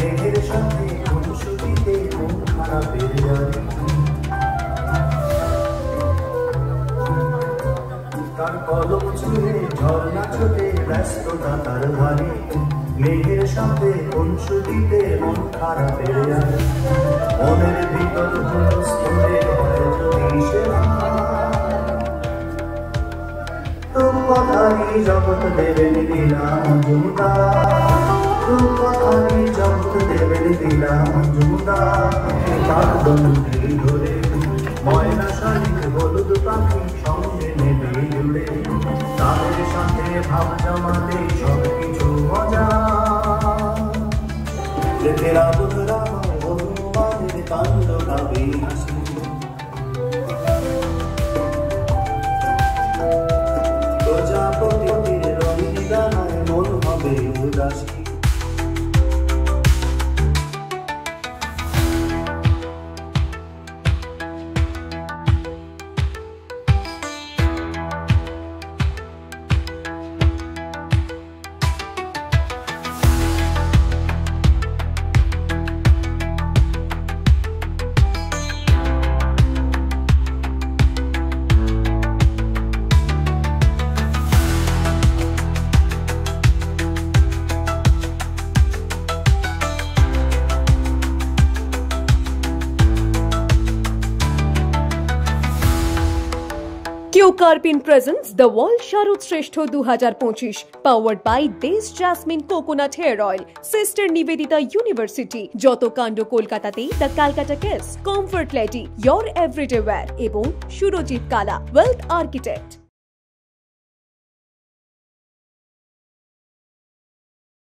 মেঘের সাথে খুনসুটিতে মন খারাপের জারি তার কলম ছুঁয়ে ঝর্ণা ছোটে ব্যস্ততা তার ভারী মেঘের সাথে খুনসুটিতে মন খারাপের জারি মনের ভিতর স্থলে হয় যদি সে রূপকথারি জগৎ দেবেন দিলাম জুমদার রূপকথারি জগৎ দেবেন দিলাম জুমদার তার বন্ধু ধরে ময়না শালিক হলুদ পাখি সঙ্গে নেবে জুড়ে তাদের সাথে ভাব জমাতে সবকিছু মজা তেরা বুধরা হনুমানের কাণ্ড গাবে প্রজাপতির রঙিন গানায় মন হবে উদাসী Carpin presents The World Sharud Shrestho 2025 powered by Desh Jasmine Coconut Hair Oil, Sister Nivedita University, Joto Kando Kolkatate, The Calcutta Kiss, Comfort Lady, Your Everyday Wear, এবং সুরজিৎ কালা, Wealth Architect.